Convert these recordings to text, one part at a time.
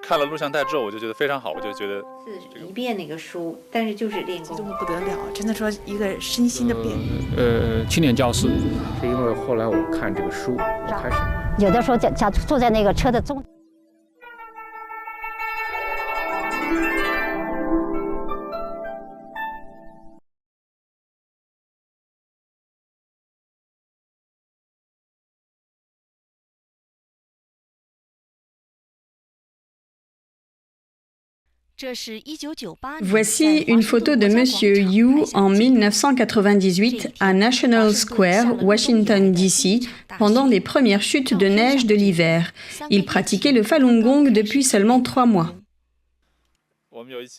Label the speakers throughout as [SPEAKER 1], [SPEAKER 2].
[SPEAKER 1] 看了录像带之后，我就觉得非常好，我就觉得
[SPEAKER 2] 一遍那个书，但是就是练功，
[SPEAKER 3] 激动得不得了，真的说一个身心的变
[SPEAKER 4] 化。青年教师，
[SPEAKER 5] 是因为后来我看这个书，我开始
[SPEAKER 6] 有的时候假坐在那个车的中。
[SPEAKER 7] Voici une photo de Monsieur Yu en 1998 à National Square, Washington, D.C., pendant les premières chutes de neige de l'hiver. Il pratiquait le Falun Gong depuis seulement 3 mois.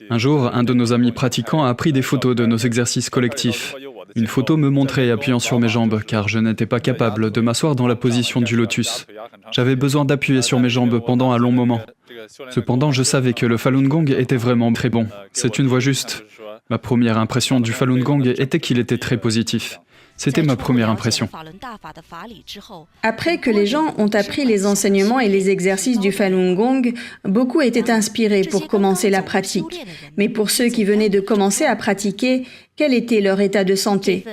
[SPEAKER 8] Un jour, un de nos amis pratiquants a pris des photos de nos exercices collectifs. Une photo me montrait appuyant sur mes jambes, car je n'étais pas capable de m'asseoir dans la position du lotus. J'avais besoin d'appuyer sur mes jambes pendant un long moment. Cependant, je savais que le Falun Gong était vraiment très bon. C'est une voie juste. Ma première impression du Falun Gong était qu'il était très positif. C'était ma première impression.
[SPEAKER 7] Après que les gens ont appris les enseignements et les exercices du Falun Gong, beaucoup étaient inspirés pour commencer la pratique. Mais pour ceux qui venaient de commencer à pratiquer, quel était leur état de santé?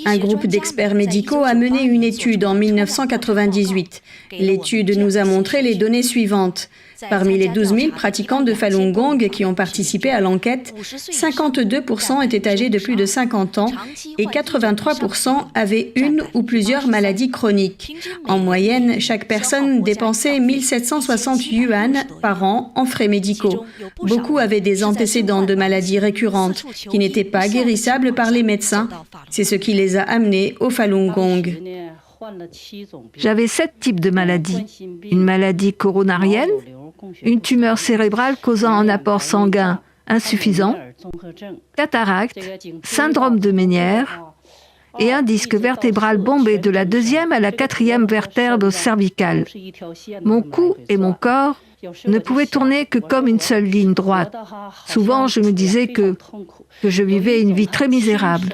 [SPEAKER 7] Un groupe d'experts médicaux a mené une étude en 1998. L'étude nous a montré les données suivantes. Parmi les 12 000 pratiquants de Falun Gong qui ont participé à l'enquête, 52% étaient âgés de plus de 50 ans et 83% avaient une ou plusieurs maladies chroniques. En moyenne, chaque personne dépensait 1 760 yuan par an en frais médicaux. Beaucoup avaient des antécédents de maladies récurrentes qui n'étaient pas guérissables par les médecins. C'est ce qui les a amenés au Falun Gong.
[SPEAKER 9] J'avais 7 types de maladies. Une maladie coronarienne, une tumeur cérébrale causant un apport sanguin insuffisant, cataracte, syndrome de Ménière et un disque vertébral bombé de la 2e à la 4e vertèbre cervicale. Mon cou et mon corps ne pouvaient tourner que comme une seule ligne droite. Souvent, je me disais que je vivais une vie très misérable.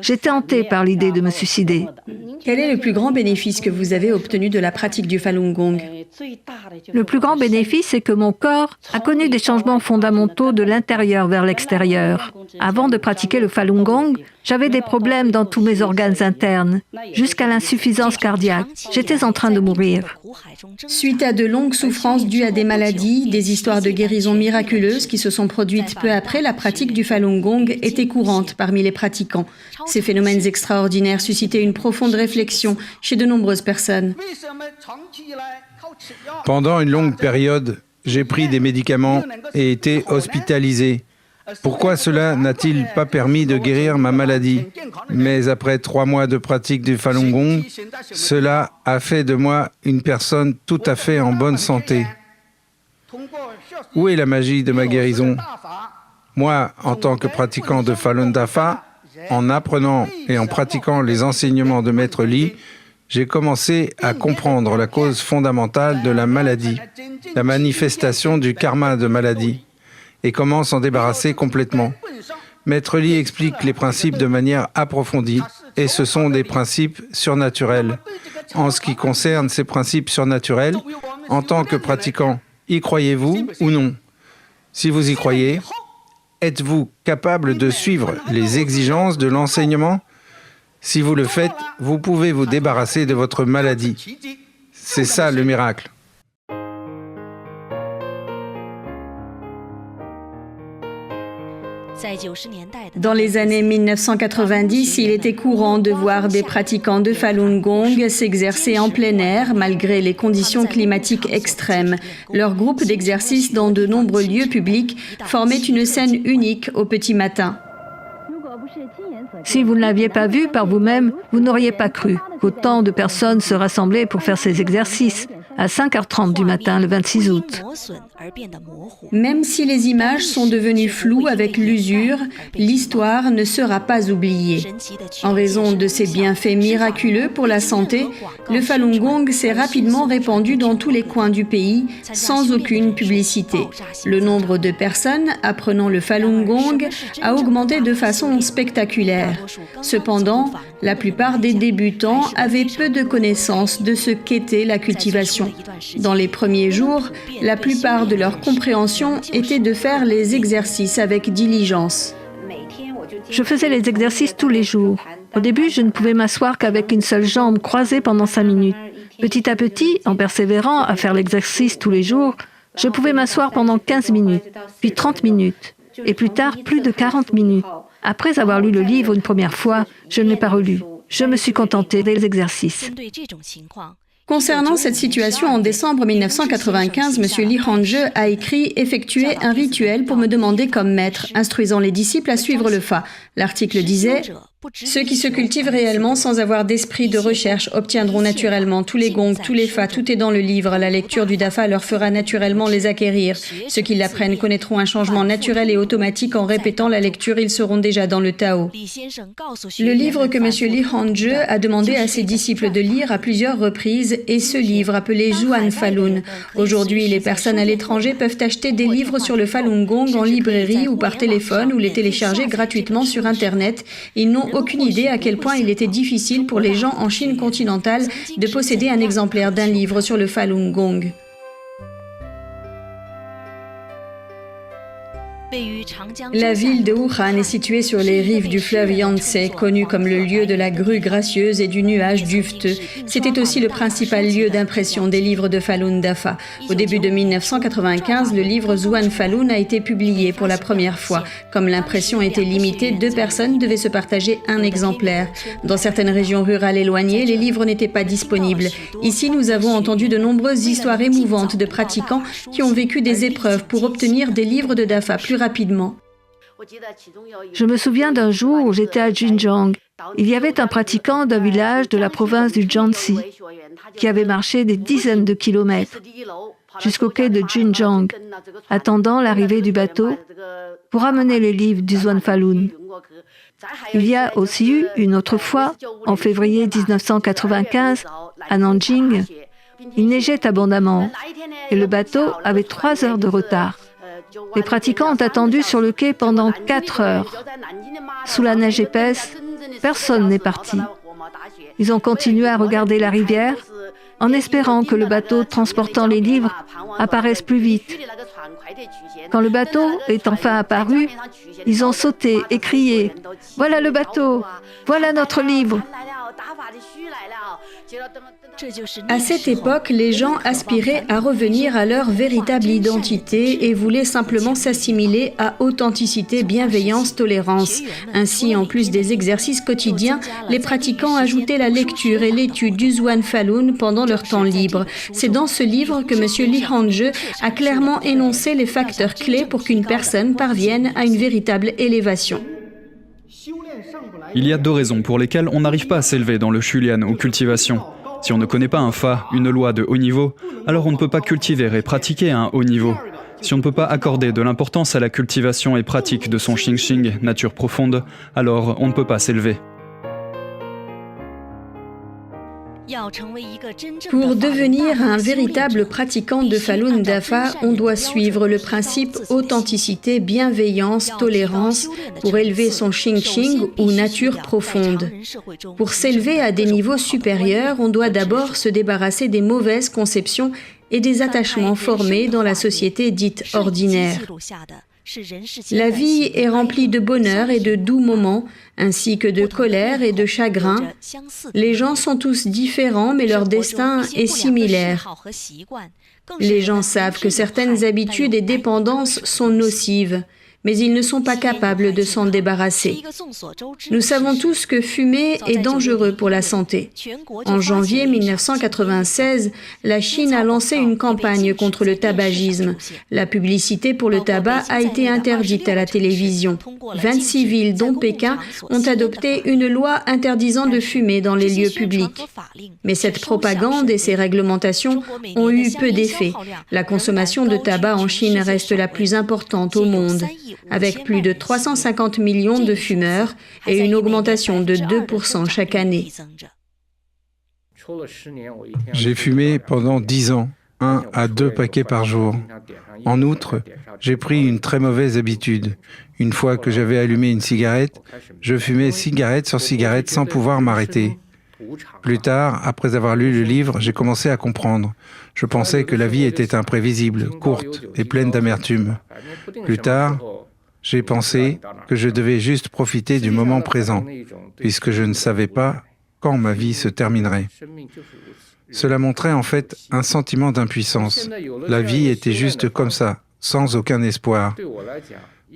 [SPEAKER 9] J'étais hantée par l'idée de me suicider.
[SPEAKER 7] Quel est le plus grand bénéfice que vous avez obtenu de la pratique du Falun Gong?
[SPEAKER 9] Le plus grand bénéfice, c'est que mon corps a connu des changements fondamentaux de l'intérieur vers l'extérieur. Avant de pratiquer le Falun Gong, j'avais des problèmes dans tous mes organes internes, jusqu'à l'insuffisance cardiaque. J'étais en train de mourir.
[SPEAKER 7] Suite à de longues souffrances dues à des maladies, des histoires de guérison miraculeuses qui se sont produites peu après la pratique du Falun Gong étaient courantes parmi les pratiquants. Ces phénomènes extraordinaires suscitaient une profonde réflexion chez de nombreuses personnes.
[SPEAKER 10] Pendant une longue période, j'ai pris des médicaments et été hospitalisé. Pourquoi cela n'a-t-il pas permis de guérir ma maladie? Mais après 3 mois de pratique du Falun Gong, cela a fait de moi une personne tout à fait en bonne santé. Où est la magie de ma guérison? Moi, en tant que pratiquant de Falun Dafa, en apprenant et en pratiquant les enseignements de Maître Li, j'ai commencé à comprendre la cause fondamentale de la maladie, la manifestation du karma de maladie, et comment s'en débarrasser complètement. Maître Li explique les principes de manière approfondie, et ce sont des principes surnaturels. En ce qui concerne ces principes surnaturels, en tant que pratiquant, y croyez-vous ou non? Si vous y croyez, êtes-vous capable de suivre les exigences de l'enseignement? Si vous le faites, vous pouvez vous débarrasser de votre maladie. C'est ça le miracle.
[SPEAKER 7] Dans les années 1990, il était courant de voir des pratiquants de Falun Gong s'exercer en plein air malgré les conditions climatiques extrêmes. Leur groupe d'exercice dans de nombreux lieux publics formait une scène unique au petit matin.
[SPEAKER 9] Si vous ne l'aviez pas vu par vous-même, vous n'auriez pas cru qu'autant de personnes se rassemblaient pour faire ces exercices à 5h30 du matin le 26 août.
[SPEAKER 7] Même si les images sont devenues floues avec l'usure, l'histoire ne sera pas oubliée. En raison de ses bienfaits miraculeux pour la santé, le Falun Gong s'est rapidement répandu dans tous les coins du pays sans aucune publicité. Le nombre de personnes apprenant le Falun Gong a augmenté de façon spectaculaire. Cependant, la plupart des débutants avaient peu de connaissances de ce qu'était la cultivation temps. Dans les premiers jours, la plupart de leur compréhension était de faire les exercices avec diligence.
[SPEAKER 9] Je faisais les exercices tous les jours. Au début, je ne pouvais m'asseoir qu'avec une seule jambe croisée pendant 5 minutes. Petit à petit, en persévérant à faire l'exercice tous les jours, je pouvais m'asseoir pendant 15 minutes, puis 30 minutes, et plus tard plus de 40 minutes. Après avoir lu le livre une première fois, je ne l'ai pas relu. Je me suis contentée des exercices.
[SPEAKER 7] Concernant cette situation, en décembre 1995, M. Li Hongzhi a écrit « Effectuer un rituel pour me demander comme maître, instruisant les disciples à suivre le Fa ». L'article disait « Ceux qui se cultivent réellement sans avoir d'esprit de recherche obtiendront naturellement tous les gongs, tous les Fa, tout est dans le livre. La lecture du Dafa leur fera naturellement les acquérir. Ceux qui l'apprennent connaîtront un changement naturel et automatique en répétant la lecture, ils seront déjà dans le Tao ». Le livre que M. Li Hongzhi a demandé à ses disciples de lire à plusieurs reprises est ce livre appelé Zhuan Falun. Aujourd'hui, les personnes à l'étranger peuvent acheter des livres sur le Falun Gong en librairie ou par téléphone ou les télécharger gratuitement sur Internet. Ils n'ont aucune idée à quel point il était difficile pour les gens en Chine continentale de posséder un exemplaire d'un livre sur le Falun Gong. La ville de Wuhan est située sur les rives du fleuve Yangtze, connue comme le lieu de la grue gracieuse et du nuage duveteux. C'était aussi le principal lieu d'impression des livres de Falun Dafa. Au début de 1995, le livre Zhuan Falun a été publié pour la première fois. Comme l'impression était limitée, 2 personnes devaient se partager un exemplaire. Dans certaines régions rurales éloignées, les livres n'étaient pas disponibles. Ici, nous avons entendu de nombreuses histoires émouvantes de pratiquants qui ont vécu des épreuves pour obtenir des livres de Dafa plus rapidement.
[SPEAKER 9] Je me souviens d'un jour où j'étais à Xinjiang. Il y avait un pratiquant d'un village de la province du Jiangxi qui avait marché des dizaines de kilomètres jusqu'au quai de Xinjiang, attendant l'arrivée du bateau pour amener les livres du Zhuan Falun. Il y a aussi eu une autre fois, en février 1995, à Nanjing. Il neigeait abondamment et le bateau avait 3 heures de retard. Les pratiquants ont attendu sur le quai pendant 4 heures. Sous la neige épaisse, personne n'est parti. Ils ont continué à regarder la rivière en espérant que le bateau transportant les livres apparaisse plus vite. Quand le bateau est enfin apparu, ils ont sauté et crié « Voilà le bateau! Voilà notre livre !»
[SPEAKER 7] À cette époque, les gens aspiraient à revenir à leur véritable identité et voulaient simplement s'assimiler à authenticité, bienveillance, tolérance. Ainsi, en plus des exercices quotidiens, les pratiquants ajoutaient la lecture et l'étude du Zhuan Falun pendant leur temps libre. C'est dans ce livre que M. Li Hongzhi a clairement énoncé les facteurs clés pour qu'une personne parvienne à une véritable élévation.
[SPEAKER 8] Il y a 2 raisons pour lesquelles on n'arrive pas à s'élever dans le Shulian ou cultivation. Si on ne connaît pas un Fa, une loi de haut niveau, alors on ne peut pas cultiver et pratiquer à un haut niveau. Si on ne peut pas accorder de l'importance à la cultivation et pratique de son Xingxing, nature profonde, alors on ne peut pas s'élever.
[SPEAKER 7] Pour devenir un véritable pratiquant de Falun Dafa, on doit suivre le principe authenticité, bienveillance, tolérance pour élever son Xingxing ou nature profonde. Pour s'élever à des niveaux supérieurs, on doit d'abord se débarrasser des mauvaises conceptions et des attachements formés dans la société dite ordinaire. La vie est remplie de bonheur et de doux moments, ainsi que de colère et de chagrin. Les gens sont tous différents, mais leur destin est similaire. Les gens savent que certaines habitudes et dépendances sont nocives, mais ils ne sont pas capables de s'en débarrasser. Nous savons tous que fumer est dangereux pour la santé. En janvier 1996, la Chine a lancé une campagne contre le tabagisme. La publicité pour le tabac a été interdite à la télévision. 26 villes, dont Pékin, ont adopté une loi interdisant de fumer dans les lieux publics. Mais cette propagande et ces réglementations ont eu peu d'effet. La consommation de tabac en Chine reste la plus importante au monde, avec plus de 350 millions de fumeurs et une augmentation de 2% chaque année.
[SPEAKER 10] J'ai fumé pendant 10 ans, 1 à 2 paquets par jour. En outre, j'ai pris une très mauvaise habitude. Une fois que j'avais allumé une cigarette, je fumais cigarette sur cigarette sans pouvoir m'arrêter. Plus tard, après avoir lu le livre, j'ai commencé à comprendre. Je pensais que la vie était imprévisible, courte et pleine d'amertume. Plus tard, j'ai pensé que je devais juste profiter du moment présent, puisque je ne savais pas quand ma vie se terminerait. Cela montrait en fait un sentiment d'impuissance. La vie était juste comme ça, sans aucun espoir.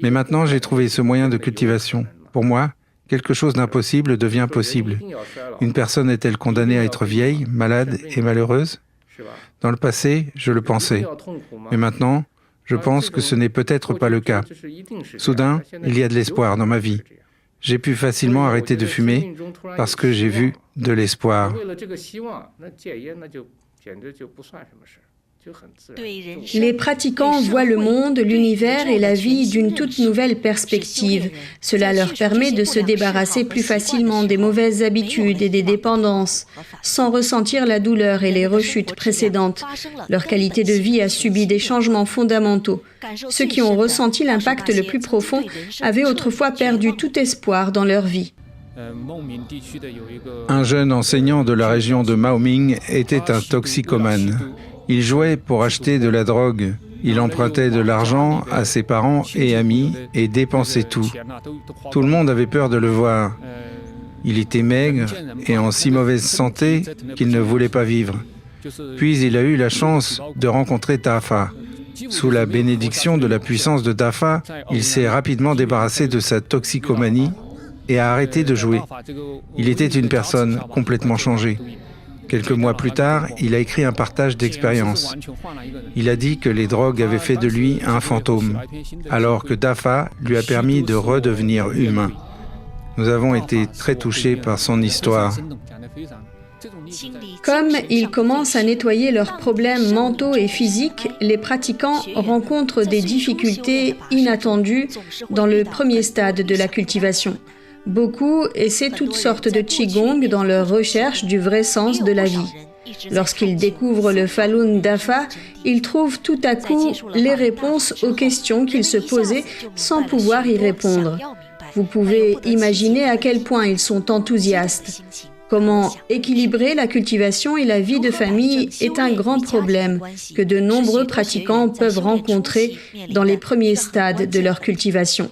[SPEAKER 10] Mais maintenant, j'ai trouvé ce moyen de cultivation. Pour moi, quelque chose d'impossible devient possible. Une personne est-elle condamnée à être vieille, malade et malheureuse? Dans le passé, je le pensais. Mais maintenant, je pense que ce n'est peut-être pas le cas. Soudain, il y a de l'espoir dans ma vie. J'ai pu facilement arrêter de fumer parce que j'ai vu de l'espoir.
[SPEAKER 7] Les pratiquants voient le monde, l'univers et la vie d'une toute nouvelle perspective. Cela leur permet de se débarrasser plus facilement des mauvaises habitudes et des dépendances, sans ressentir la douleur et les rechutes précédentes. Leur qualité de vie a subi des changements fondamentaux. Ceux qui ont ressenti l'impact le plus profond avaient autrefois perdu tout espoir dans leur vie.
[SPEAKER 10] Un jeune enseignant de la région de Maoming était un toxicomane. Il jouait pour acheter de la drogue. Il empruntait de l'argent à ses parents et amis et dépensait tout. Tout le monde avait peur de le voir. Il était maigre et en si mauvaise santé qu'il ne voulait pas vivre. Puis il a eu la chance de rencontrer Dafa. Sous la bénédiction de la puissance de Dafa, il s'est rapidement débarrassé de sa toxicomanie et a arrêté de jouer. Il était une personne complètement changée. Quelques mois plus tard, il a écrit un partage d'expérience. Il a dit que les drogues avaient fait de lui un fantôme, alors que Dafa lui a permis de redevenir humain. Nous avons été très touchés par son histoire.
[SPEAKER 7] Comme ils commencent à nettoyer leurs problèmes mentaux et physiques, les pratiquants rencontrent des difficultés inattendues dans le premier stade de la cultivation. Beaucoup essaient toutes sortes de Qigong dans leur recherche du vrai sens de la vie. Lorsqu'ils découvrent le Falun Dafa, ils trouvent tout à coup les réponses aux questions qu'ils se posaient sans pouvoir y répondre. Vous pouvez imaginer à quel point ils sont enthousiastes. Comment équilibrer la cultivation et la vie de famille est un grand problème que de nombreux pratiquants peuvent rencontrer dans les premiers stades de leur cultivation.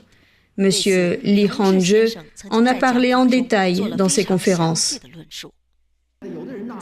[SPEAKER 7] Monsieur Li Hongzhe en a parlé en détail dans ses conférences.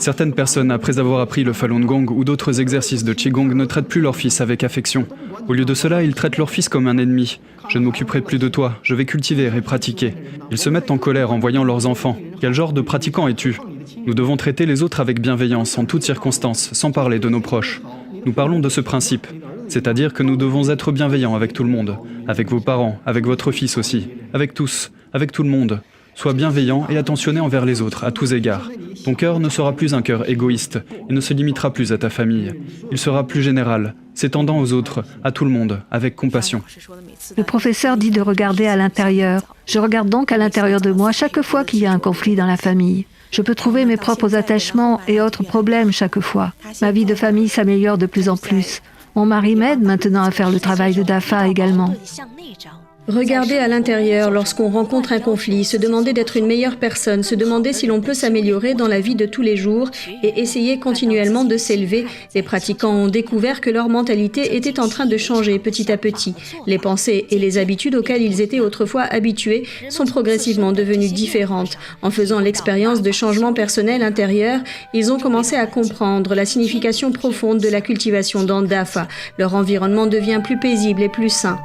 [SPEAKER 8] Certaines personnes, après avoir appris le Falun Gong ou d'autres exercices de Qigong, ne traitent plus leur fils avec affection. Au lieu de cela, ils traitent leur fils comme un ennemi. Je ne m'occuperai plus de toi, je vais cultiver et pratiquer. Ils se mettent en colère en voyant leurs enfants. Quel genre de pratiquant es-tu? Nous devons traiter les autres avec bienveillance, en toutes circonstances, sans parler de nos proches. Nous parlons de ce principe, c'est-à-dire que nous devons être bienveillants avec tout le monde, avec vos parents, avec votre fils aussi, avec tous, avec tout le monde. Sois bienveillant et attentionné envers les autres, à tous égards. Ton cœur ne sera plus un cœur égoïste et ne se limitera plus à ta famille. Il sera plus général, s'étendant aux autres, à tout le monde, avec compassion.
[SPEAKER 9] Le professeur dit de regarder à l'intérieur. Je regarde donc à l'intérieur de moi chaque fois qu'il y a un conflit dans la famille. Je peux trouver mes propres attachements et autres problèmes chaque fois. Ma vie de famille s'améliore de plus en plus. Mon mari m'aide maintenant à faire le travail de Dafa également.
[SPEAKER 7] Regarder à l'intérieur lorsqu'on rencontre un conflit, se demander d'être une meilleure personne, se demander si l'on peut s'améliorer dans la vie de tous les jours et essayer continuellement de s'élever. Les pratiquants ont découvert que leur mentalité était en train de changer petit à petit. Les pensées et les habitudes auxquelles ils étaient autrefois habitués sont progressivement devenues différentes. En faisant l'expérience de changements personnels intérieurs, ils ont commencé à comprendre la signification profonde de la cultivation dans Dafa. Leur environnement devient plus paisible et plus sain.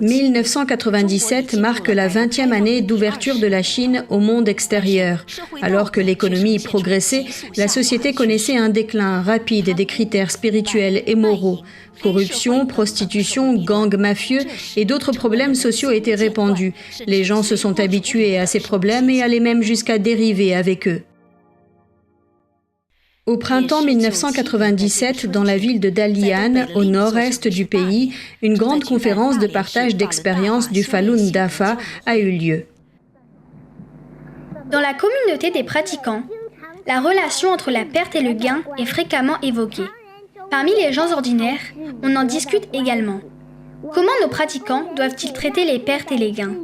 [SPEAKER 7] 1997 marque la 20e année d'ouverture de la Chine au monde extérieur. Alors que l'économie progressait, la société connaissait un déclin rapide des critères spirituels et moraux. Corruption, prostitution, gangs mafieux et d'autres problèmes sociaux étaient répandus. Les gens se sont habitués à ces problèmes et allaient même jusqu'à dériver avec eux. Au printemps 1997, dans la ville de Dalian, au nord-est du pays, une grande conférence de partage d'expériences du Falun Dafa a eu lieu.
[SPEAKER 4] Dans la communauté des pratiquants, la relation entre la perte et le gain est fréquemment évoquée. Parmi les gens ordinaires, on en discute également. Comment nos pratiquants doivent-ils traiter les pertes et les gains?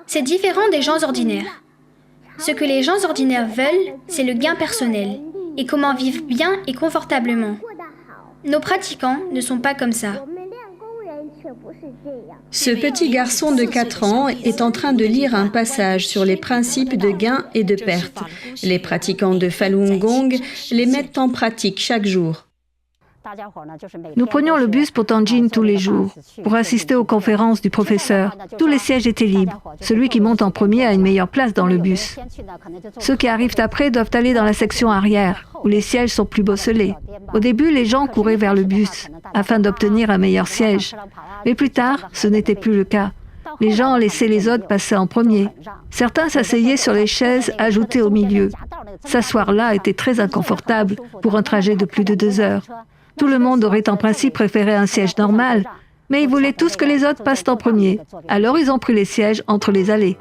[SPEAKER 4] C'est différent des gens ordinaires. Ce que les gens ordinaires veulent, c'est le gain personnel et comment vivre bien et confortablement. Nos pratiquants ne sont pas comme ça.
[SPEAKER 7] Ce petit garçon de 4 ans est en train de lire un passage sur les principes de gain et de perte. Les pratiquants de Falun Gong les mettent en pratique chaque jour.
[SPEAKER 9] Nous prenions le bus pour Tianjin tous les jours, pour assister aux conférences du professeur. Tous les sièges étaient libres. Celui qui monte en premier a une meilleure place dans le bus. Ceux qui arrivent après doivent aller dans la section arrière, où les sièges sont plus bosselés. Au début, les gens couraient vers le bus, afin d'obtenir un meilleur siège. Mais plus tard, ce n'était plus le cas. Les gens laissaient les autres passer en premier. Certains s'asseyaient sur les chaises ajoutées au milieu. S'asseoir là était très inconfortable pour un trajet de plus de 2 heures. Tout le monde aurait en principe préféré un siège normal, mais ils voulaient tous que les autres passent en premier. Alors ils ont pris les sièges entre les allées.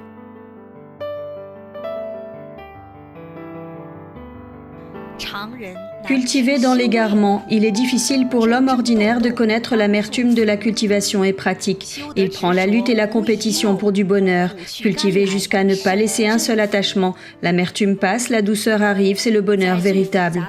[SPEAKER 7] Cultivé dans l'égarement, il est difficile pour l'homme ordinaire de connaître l'amertume de la cultivation et pratique. Il prend la lutte et la compétition pour du bonheur. Cultivé jusqu'à ne pas laisser un seul attachement. L'amertume passe, la douceur arrive, c'est le bonheur véritable.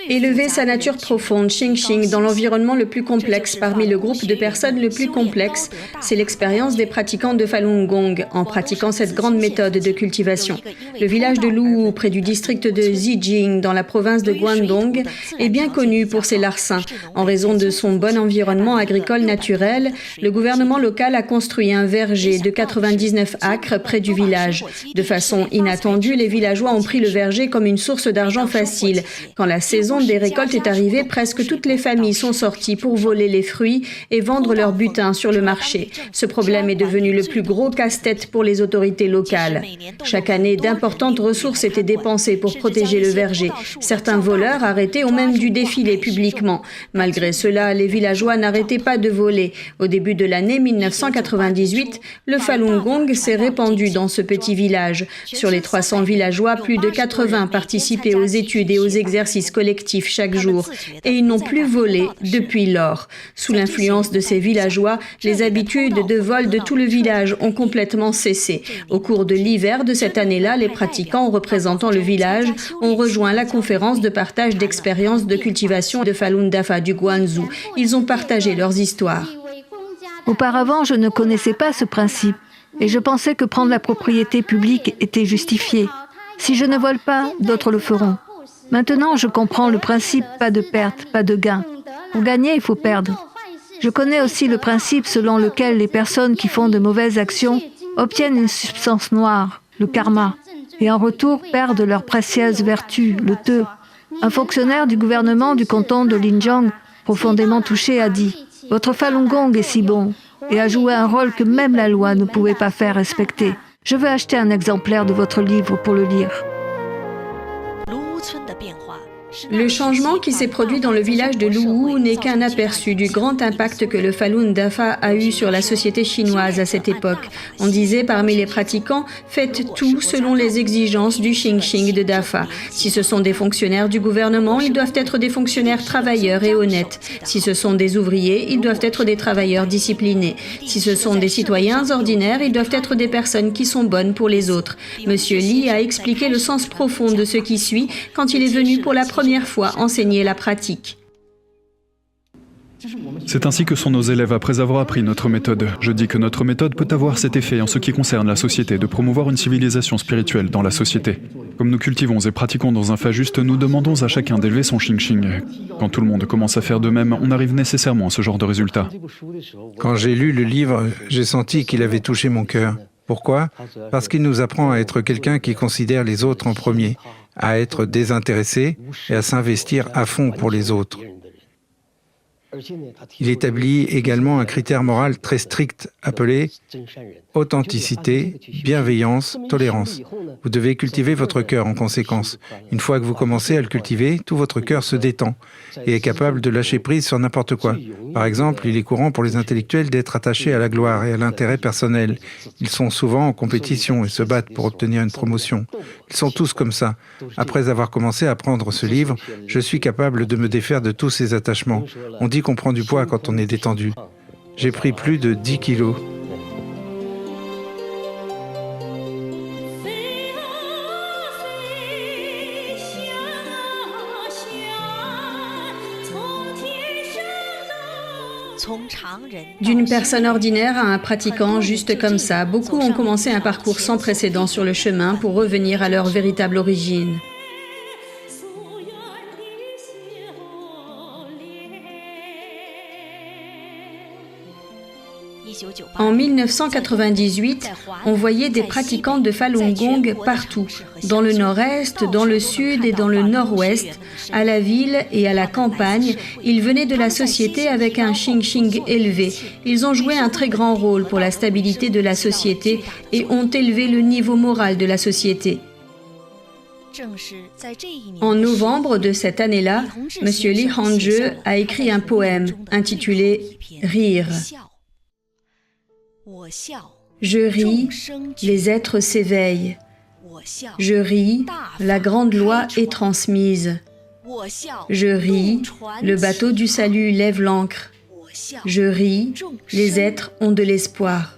[SPEAKER 7] Élever sa nature profonde, Xing dans l'environnement le plus complexe, parmi le groupe de personnes le plus complexe, c'est l'expérience des pratiquants de Falun Gong en pratiquant cette grande méthode de cultivation. Le village de Luwu, près du district de Zijing, dans la province de Guangdong, est bien connu pour ses larcins. En raison de son bon environnement agricole naturel, le gouvernement local a construit un verger de 99 acres près du village. De façon inattendue, les villageois ont pris le verger comme une source d'argent facile. Quand la saison des récoltes est arrivée, presque toutes les familles sont sorties pour voler les fruits et vendre leur butin sur le marché. Ce problème est devenu le plus gros casse-tête pour les autorités locales. Chaque année, d'importantes ressources étaient dépensées pour protéger le verger. Certains voleurs arrêtés ont même dû défiler publiquement. Malgré cela, les villageois n'arrêtaient pas de voler. Au début de l'année 1998, le Falun Gong s'est répandu dans ce petit village. Sur les 300 villageois, plus de 80 participaient aux études et aux exercices collectifs chaque jour, et ils n'ont plus volé depuis lors. Sous l'influence de ces villageois, les habitudes de vol de tout le village ont complètement cessé. Au cours de l'hiver de cette année-là, les pratiquants représentant le village ont rejoint la conférence de partage d'expériences de cultivation de Falun Dafa du Guangzhou. Ils ont partagé leurs histoires.
[SPEAKER 9] Auparavant, je ne connaissais pas ce principe, et je pensais que prendre la propriété publique était justifié. Si je ne vole pas, d'autres le feront. Maintenant, je comprends le principe pas de perte, pas de gain. Pour gagner, il faut perdre. Je connais aussi le principe selon lequel les personnes qui font de mauvaises actions obtiennent une substance noire, le karma, et en retour perdent leur précieuse vertu, le te. Un fonctionnaire du gouvernement du canton de Linjiang, profondément touché, a dit « Votre Falun Gong est si bon » et a joué un rôle que même la loi ne pouvait pas faire respecter. Je veux acheter un exemplaire de votre livre pour le lire.
[SPEAKER 7] Le changement qui s'est produit dans le village de Luwu n'est qu'un aperçu du grand impact que le Falun Dafa a eu sur la société chinoise à cette époque. On disait parmi les pratiquants, faites tout selon les exigences du Xing de Dafa. Si ce sont des fonctionnaires du gouvernement, ils doivent être des fonctionnaires travailleurs et honnêtes. Si ce sont des ouvriers, ils doivent être des travailleurs disciplinés. Si ce sont des citoyens ordinaires, ils doivent être des personnes qui sont bonnes pour les autres. Monsieur Li a expliqué le sens profond de ce qui suit quand il est venu pour la première fois enseigner la pratique.
[SPEAKER 8] C'est ainsi que sont nos élèves après avoir appris notre méthode. Je dis que notre méthode peut avoir cet effet en ce qui concerne la société, de promouvoir une civilisation spirituelle dans la société. Comme nous cultivons et pratiquons dans un fa juste, nous demandons à chacun d'élever son Xing. Quand tout le monde commence à faire de même, on arrive nécessairement à ce genre de résultat.
[SPEAKER 10] Quand j'ai lu le livre, j'ai senti qu'il avait touché mon cœur. Pourquoi ? Parce qu'il nous apprend à être quelqu'un qui considère les autres en premier, à être désintéressé et à s'investir à fond pour les autres. Il établit également un critère moral très strict appelé authenticité, bienveillance, tolérance. Vous devez cultiver votre cœur en conséquence. Une fois que vous commencez à le cultiver, tout votre cœur se détend et est capable de lâcher prise sur n'importe quoi. Par exemple, il est courant pour les intellectuels d'être attachés à la gloire et à l'intérêt personnel. Ils sont souvent en compétition et se battent pour obtenir une promotion. Ils sont tous comme ça. Après avoir commencé à prendre ce livre, je suis capable de me défaire de tous ces attachements. On dit qu'on prend du poids quand on est détendu. j'ai pris plus de 10 kilos.
[SPEAKER 7] D'une personne ordinaire à un pratiquant, juste comme ça, beaucoup ont commencé un parcours sans précédent sur le chemin pour revenir à leur véritable origine. En 1998, on voyait des pratiquants de Falun Gong partout, dans le nord-est, dans le sud et dans le nord-ouest, à la ville et à la campagne. Ils venaient de la société avec un xing-xing élevé. Ils ont joué un très grand rôle pour la stabilité de la société et ont élevé le niveau moral de la société. En novembre de cette année-là, M. Li Hongzhi a écrit un poème intitulé « Rire ». Je ris, les êtres s'éveillent. Je ris, la grande loi est transmise. Je ris, le bateau du salut lève l'ancre. Je ris, les êtres ont de l'espoir.